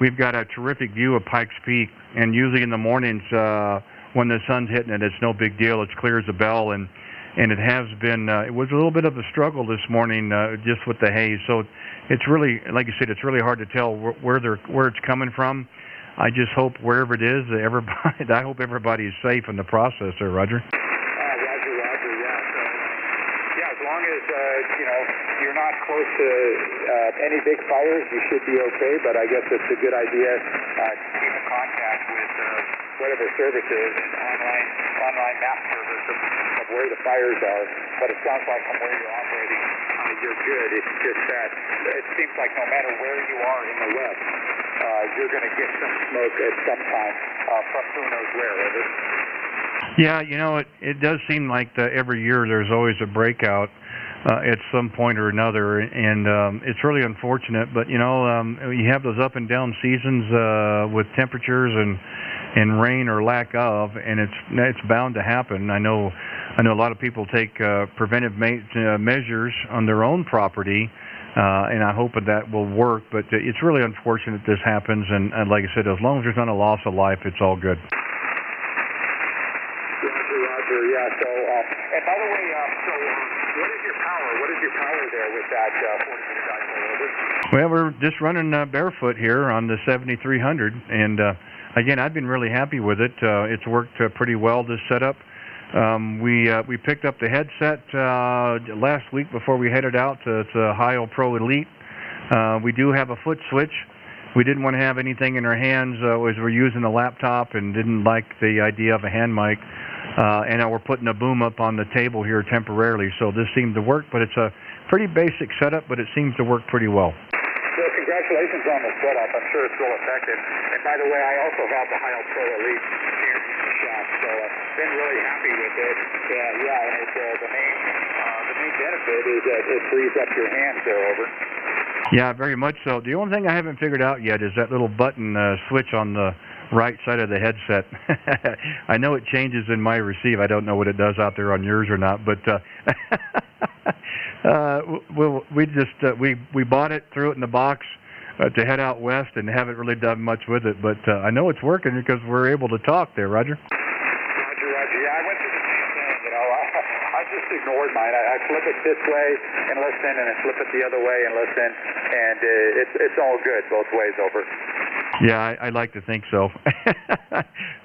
we've got a terrific view of Pikes Peak, and usually in the mornings when the sun's hitting it, it's no big deal. It's clear as a bell, and it has been. It was a little bit of a struggle this morning just with the haze. So it's really, like you said, it's really hard to tell where it's coming from. I just hope wherever it is, I hope everybody is safe in the process there, Roger. Roger, yeah. So, yeah, as long as, you're not close to any big fires, you should be okay, but I guess it's a good idea to keep in contact with whatever services, online map service of where the fires are. But it sounds like from where you're operating, you're good. It's just that it seems like no matter where you are in the west, you're going to get some smoke at some time from who knows where, is it? Yeah, it does seem like every year there's always a breakout at some point or another, and it's really unfortunate. But you have those up and down seasons with temperatures and rain or lack of, and it's bound to happen. I know a lot of people take preventive measures on their own property. And I hope that will work, but it's really unfortunate this happens, and like I said, as long as there's not a loss of life, it's all good. Roger, yeah. So, and by the way, what is your power? What is your power there with that 40-meter dipole? Well, we're just running barefoot here on the 7300, and again, I've been really happy with it. It's worked pretty well, this setup. We picked up the headset last week before we headed out to Ohio Pro Elite. We do have a foot switch. We didn't want to have anything in our hands as we're using a laptop, and didn't like the idea of a hand mic. And now we're putting a boom up on the table here temporarily, so this seemed to work. But it's a pretty basic setup, but it seems to work pretty well. Well, congratulations on the setup. I'm sure it's well effective. And by the way, I also have the Ohio Pro Elite here in the shop, so been really happy with it. Yeah, and it's, the main benefit is that it frees up your hands there, over. Yeah, very much so. The only thing I haven't figured out yet is that little button switch on the right side of the headset. I know it changes in my receive. I don't know what it does out there on yours or not, but we bought it, threw it in the box to head out west, and haven't really done much with it. But I know it's working because we're able to talk there, Roger. Roger. Yeah, I went through the same thing. I just ignored mine. I flip it this way and listen, and I flip it the other way and listen, and it's all good both ways, over. Yeah, I like to think so.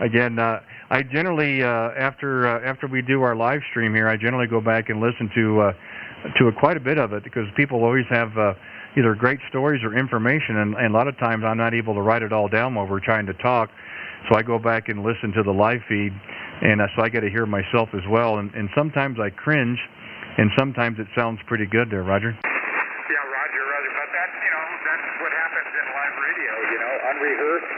Again, I generally after we do our live stream here, I generally go back and listen to quite a bit of it, because people always have either great stories or information, and a lot of times I'm not able to write it all down while we're trying to talk, so I go back and listen to the live feed, and so I get to hear myself as well, and sometimes I cringe, and sometimes it sounds pretty good there, Roger. Yeah, Roger, but that's what happens in live radio, unrehearsed,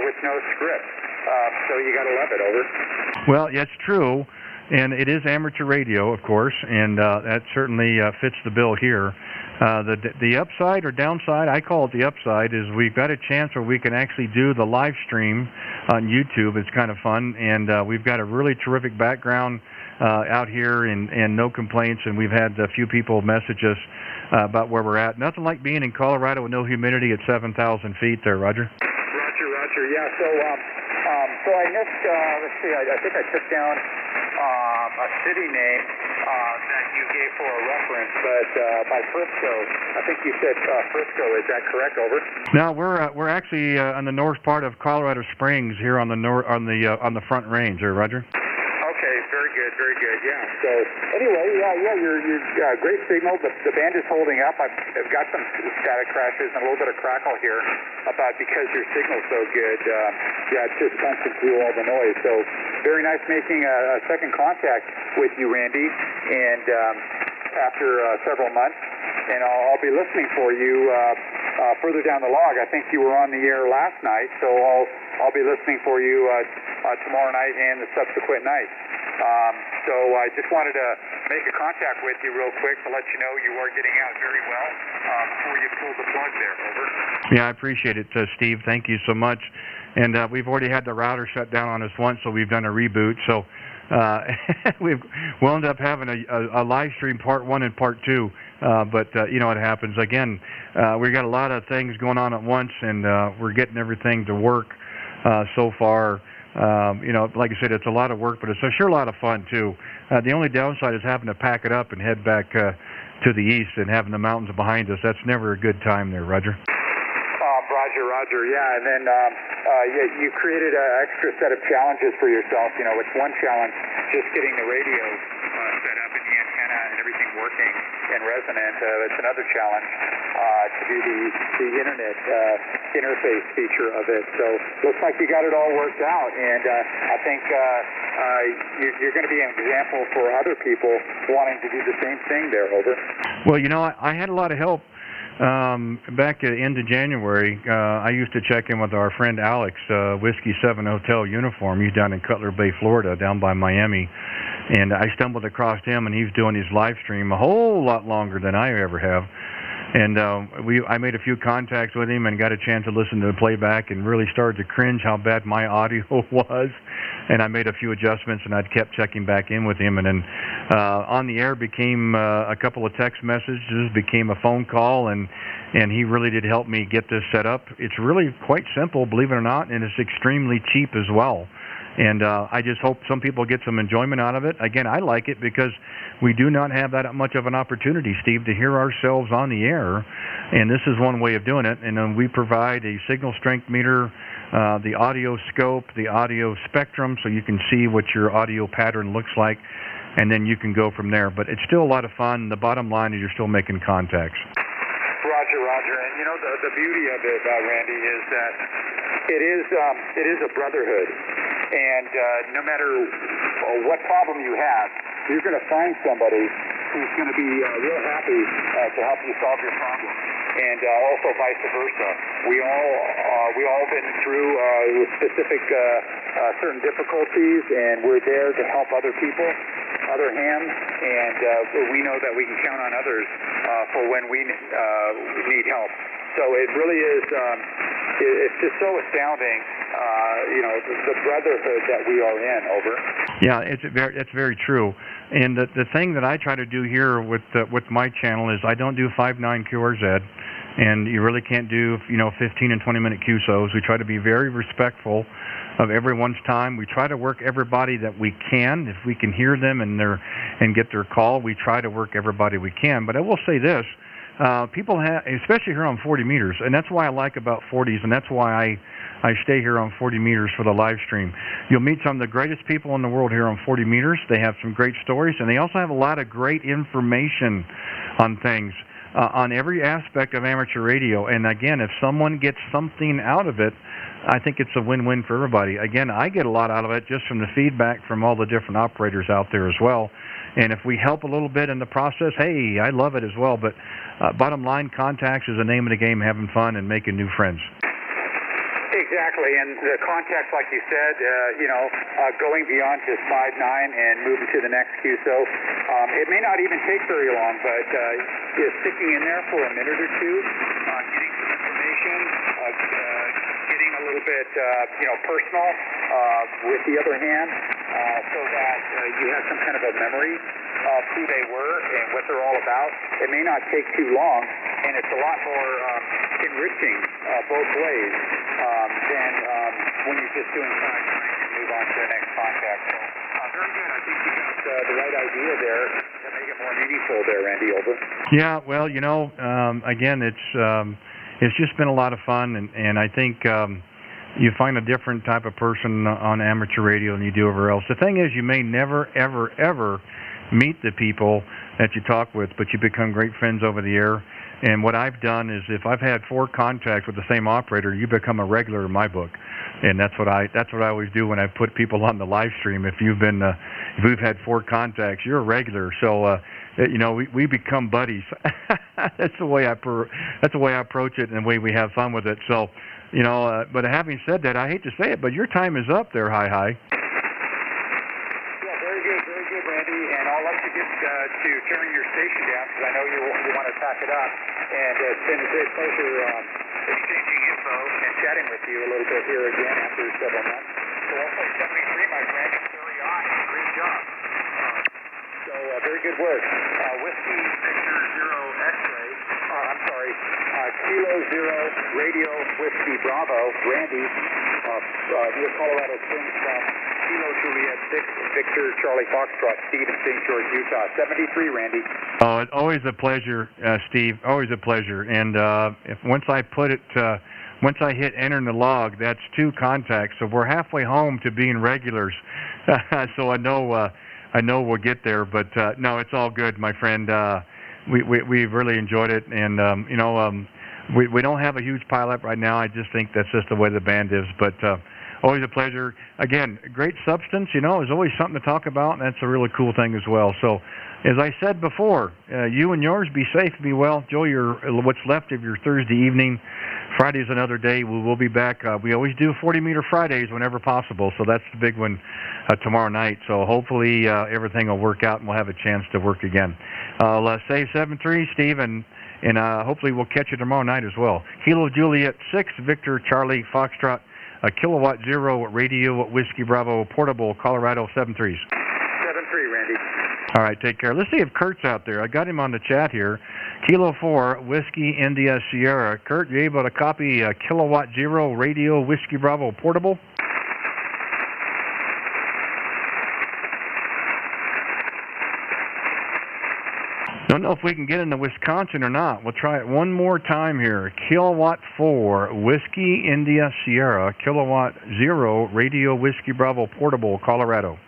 with no script, so you gotta love it, over. Well, yeah, it's true, and it is amateur radio, of course, and that certainly fits the bill here. The upside or downside, I call it the upside, is we've got a chance where we can actually do the live stream on YouTube. It's kind of fun, and we've got a really terrific background out here, and no complaints, and we've had a few people message us about where we're at. Nothing like being in Colorado with no humidity at 7,000 feet there, Roger. Roger, yeah. So I missed, let's see, I think I took down a city name that you gave for a reference, but by Frisco. I think you said Frisco. Is that correct, over? No, we're actually on the north part of Colorado Springs here on the Front Range there, Roger. Okay, very good, yeah. So anyway, you're great signal. The band is holding up. I've got some static crashes and a little bit of crackle here, because your signal's so good. It's just pumping through all the noise. So very nice making a second contact with you, Randy, and after several months, and I'll be listening for you further down the log. I think you were on the air last night, so I'll be listening for you tomorrow night and the subsequent night. So I just wanted to make a contact with you real quick to let you know you are getting out very well before you pull the plug there, over. Yeah, I appreciate it, Steve. Thank you so much. And we've already had the router shut down on us once, so we've done a reboot. So we'll end up having a live stream part 1 and part 2, but you know, it happens. Again, we got a lot of things going on at once, and we're getting everything to work so far. You know, like I said, it's a lot of work, but it's sure a lot of fun too. The only downside is having to pack it up and head back to the east and having the mountains behind us. That's never a good time there, Roger. Roger, yeah, and then you created an extra set of challenges for yourself. You know, it's one challenge just getting the radio set up and the antenna and everything working and resonant. It's another challenge to do the internet interface feature of it. So looks like you got it all worked out, and I think you're going to be an example for other people wanting to do the same thing there. Over. Well, you know, I had a lot of help. Back at the end of January, I used to check in with our friend Alex, Whiskey 7 Hotel Uniform. He's down in Cutler Bay, Florida, down by Miami. And I stumbled across him, and he's doing his live stream a whole lot longer than I ever have. And I made a few contacts with him and got a chance to listen to the playback and really started to cringe how bad my audio was. And I made a few adjustments, and I'd kept checking back in with him. And then on the air became a couple of text messages, became a phone call, and he really did help me get this set up. It's really quite simple, believe it or not, and it's extremely cheap as well. And I just hope some people get some enjoyment out of it. Again, I like it because we do not have that much of an opportunity, Steve, to hear ourselves on the air. And this is one way of doing it. And then we provide a signal strength meter, the audio scope, the audio spectrum, so you can see what your audio pattern looks like. And then you can go from there. But it's still a lot of fun. The bottom line is you're still making contacts. Roger. And, you know, the beauty of it, Randy, is that it is a brotherhood. And no matter what problem you have, you're going to find somebody who's going to be real happy to help you solve your problem. And also vice versa. We all been through specific certain difficulties, and we're there to help other people, other hands, and we know that we can count on others for when we need help. So it really is, it's just so astounding, you know, the brotherhood that we are in. Over. Yeah, it's very true. And the thing that I try to do here with my channel is I don't do 5/9 QRZ, and you really can't do, you know, 15 and 20-minute QSOs. We try to be very respectful of everyone's time. We try to work everybody that we can. If we can hear them and get their call, we try to work everybody we can. But I will say this. People have, especially here on 40 meters, and that's why I like about 40s, and that's why I stay here on 40 meters for the live stream. You'll meet some of the greatest people in the world here on 40 meters. They have some great stories, and they also have a lot of great information on things, on every aspect of amateur radio. And again, if someone gets something out of it, I think it's a win-win for everybody. Again, I get a lot out of it just from the feedback from all the different operators out there as well. And if we help a little bit in the process, hey, I love it as well. But bottom line, contacts is the name of the game, having fun and making new friends. Exactly, and the contacts, like you said, you know, going beyond just 5/9 and moving to the next QSO, it may not even take very long, but just sticking in there for a minute or two, getting some information, getting a little bit, you know, personal with the other hand, so that you have some kind of a memory of who they were and what they're all about. It may not take too long, and it's a lot more enriching both ways than when you're just doing 5/9 and move on to the next contact. So, very good. I think you got the right idea there to make it more meaningful there, Randy. Over. Yeah, well, you know, again, it's just been a lot of fun, and I think you find a different type of person on amateur radio than you do everywhere else. The thing is, you may never, ever, ever meet the people that you talk with, but you become great friends over the air. And what I've done is, if I've had 4 contacts with the same operator, you become a regular in my book. And that's what I always do when I put people on the live stream. If we've had 4 contacts, you're a regular. So you know, we become buddies. That's the way I approach it, and the way we have fun with it. So, you know, but having said that, I hate to say it, but your time is up there, Hi. Very good, Randy. And I'll let you get to turning your station down, because I know you want to pack it up. And it's been a great pleasure exchanging info and chatting with you a little bit here again after several months. So also 73, my friend, carry on. Great job. good work. Whiskey Victor Zero X-ray. I'm sorry. Kilo Zero Radio Whiskey Bravo. Randy, near Colorado Springs from Kilo Juliet 6 Victor Charlie Foxtrot. Steve in St. George, Utah. 73, Randy. Oh, it's always a pleasure, Steve. Always a pleasure. And once I hit enter in the log, that's 2 contacts. So we're halfway home to being regulars. So I know we'll get there. But no, it's all good, my friend. We've really enjoyed it, and we don't have a huge pileup right now. I just think that's just the way the band is. But always a pleasure. Again, great substance. There's always something to talk about, and that's a really cool thing as well. So, as I said before, you and yours be safe, be well. Enjoy what's left of your Thursday evening. Friday's another day. We will be back. We always do 40-meter Fridays whenever possible, so that's the big one tomorrow night. So hopefully everything will work out and we'll have a chance to work again. Say 7-3, Steve, and hopefully we'll catch you tomorrow night as well. Kilo Juliet 6, Victor Charlie Foxtrot, Kilowatt Zero Radio Whiskey Bravo Portable, Colorado 7-3s. 7-3, Randy. All right, take care. Let's see if Kurt's out there. I got him on the chat here. Kilo 4, Whiskey India Sierra. Kurt, you able to copy Kilowatt Zero Radio Whiskey Bravo Portable? Don't know if we can get into Wisconsin or not. We'll try it one more time here. Kilowatt 4, Whiskey India Sierra. Kilowatt Zero Radio Whiskey Bravo Portable, Colorado.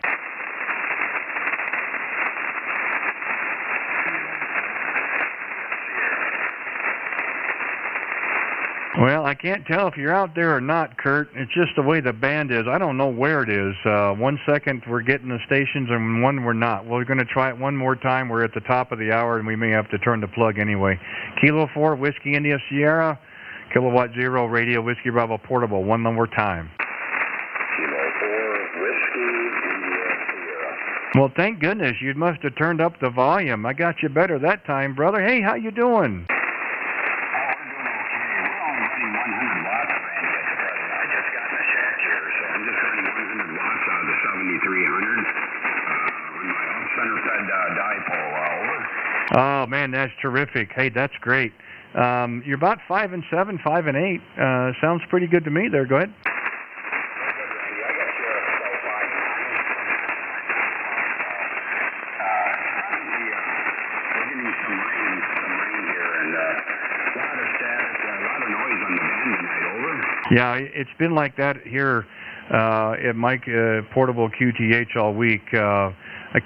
Well, I can't tell if you're out there or not, Kurt. It's just the way the band is. I don't know where it is. 1 second we're getting the stations and one we're not. We're going to try it one more time. We're at the top of the hour and we may have to turn the plug anyway. Kilo 4, Whiskey India Sierra, Kilowatt Zero Radio Whiskey Bravo Portable. One more time. Kilo 4, Whiskey India Sierra. Well, thank goodness. You must have turned up the volume. I got you better that time, brother. Hey, how you doing? Oh, man, that's terrific. Hey, that's great. You're about 5 and 7, 5 and 8. Sounds pretty good to me there. Go ahead. Yeah, it's been like that here at Mike Portable QTH all week.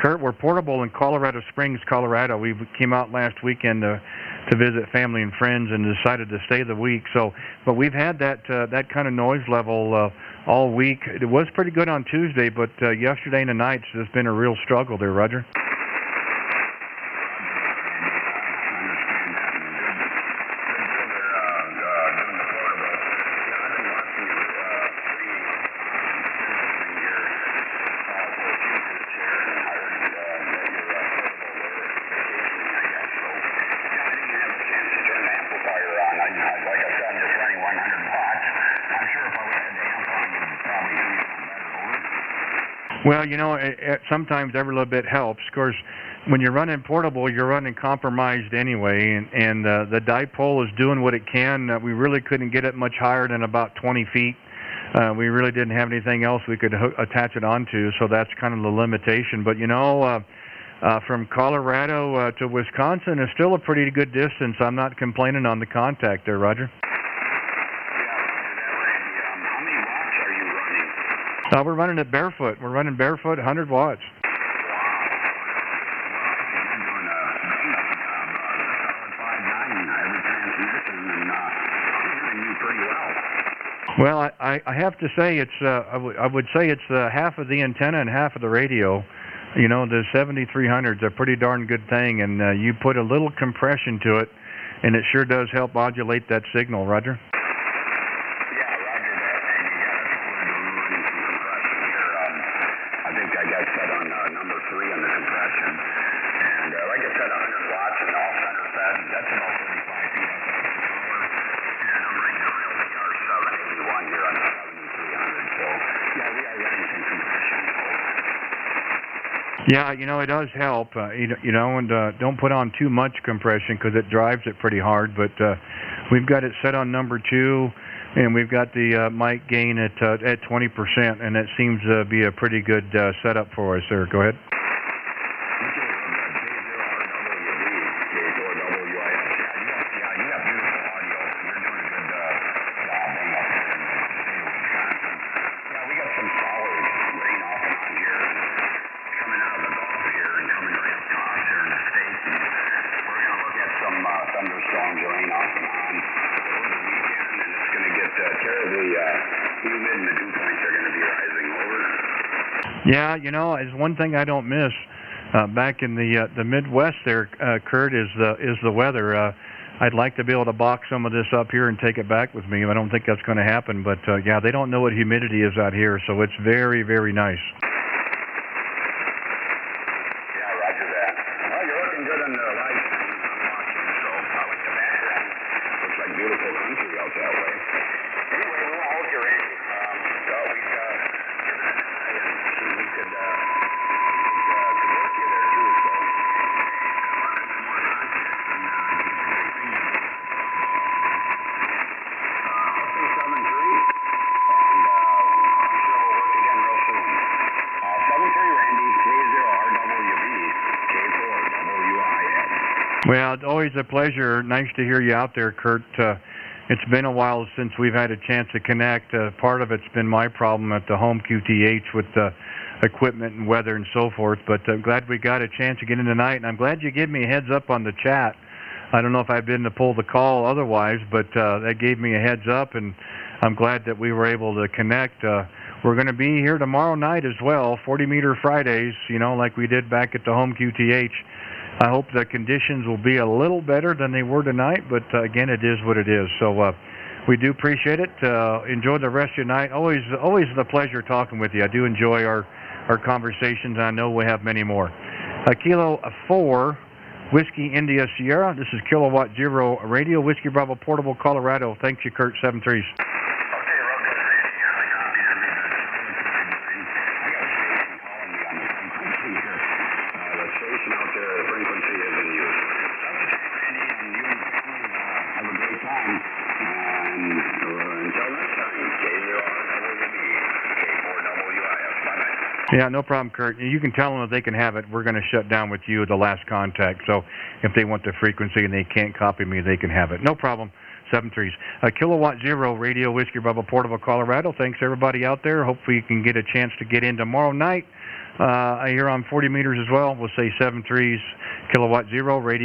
Kurt, we're portable in Colorado Springs, Colorado. We came out last weekend to visit family and friends and decided to stay the week. So, but we've had that kind of noise level all week. It was pretty good on Tuesday, but yesterday and tonight has been a real struggle there, Roger. Well, sometimes every little bit helps. Of course, when you're running portable, you're running compromised anyway, and the dipole is doing what it can. We really couldn't get it much higher than about 20 feet. We really didn't have anything else we could attach it onto, so that's kind of the limitation. But, from Colorado to Wisconsin is still a pretty good distance. I'm not complaining on the contact there, Roger. We're running it barefoot. We're running barefoot, 100 watts. Well, I have to say it's I would say it's half of the antenna and half of the radio. The 7300's a pretty darn good thing, and you put a little compression to it, and it sure does help modulate that signal, Roger. Yeah, it does help, and don't put on too much compression because it drives it pretty hard. But we've got it set on number 2, and we've got the mic gain at 20%, and that seems to be a pretty good setup for us there. Go ahead. Thunderstorms, rain off and on over the weekend, and it's going to get terribly humid, and the dew points are going to be rising over. Yeah, it's one thing I don't miss back in the Midwest there, Kurt, is the weather. I'd like to be able to box some of this up here and take it back with me. I don't think that's going to happen, but yeah, they don't know what humidity is out here, so it's very, very nice. Yeah, roger that. Well, you're looking good on the live stream. Beautiful country out that way. Anyway, we'll hold you, Randy. Thought we'd give it a try and see if we could work you there too. So, working some more contacts, and I think it's a great thing to do. Hopefully 7-3, and I'm sure we'll work again real soon. 7-3, Randy, K0RWB, K4WIS. Well, it's always a pleasure. Nice to hear you out there, Kurt. It's been a while since we've had a chance to connect. Part of it's been my problem at the home QTH with equipment and weather and so forth, but I'm glad we got a chance to get in tonight, and I'm glad you gave me a heads up on the chat. I don't know if I've been to pull the call otherwise, but that gave me a heads up, and I'm glad that we were able to connect. We're going to be here tomorrow night as well, 40-meter Fridays, like we did back at the home QTH. I hope the conditions will be a little better than they were tonight, but again, it is what it is. So we do appreciate it. Enjoy the rest of your night. Always a pleasure talking with you. I do enjoy our conversations. I know we have many more. Kilo 4, Whiskey India Sierra. This is Kilowatt 0 Radio, Whiskey Bravo Portable, Colorado. Thanks you, Kurt. 7-3s. Yeah, no problem, Kurt. You can tell them that they can have it. We're going to shut down with you, the last contact. So if they want the frequency and they can't copy me, they can have it. No problem. 7-3s. Kilowatt 0 Radio, Whiskey Bravo Portable, Colorado. Thanks, everybody out there. Hopefully you can get a chance to get in tomorrow night. Here on 40 meters as well. We'll say 7-3s, Kilowatt 0 Radio.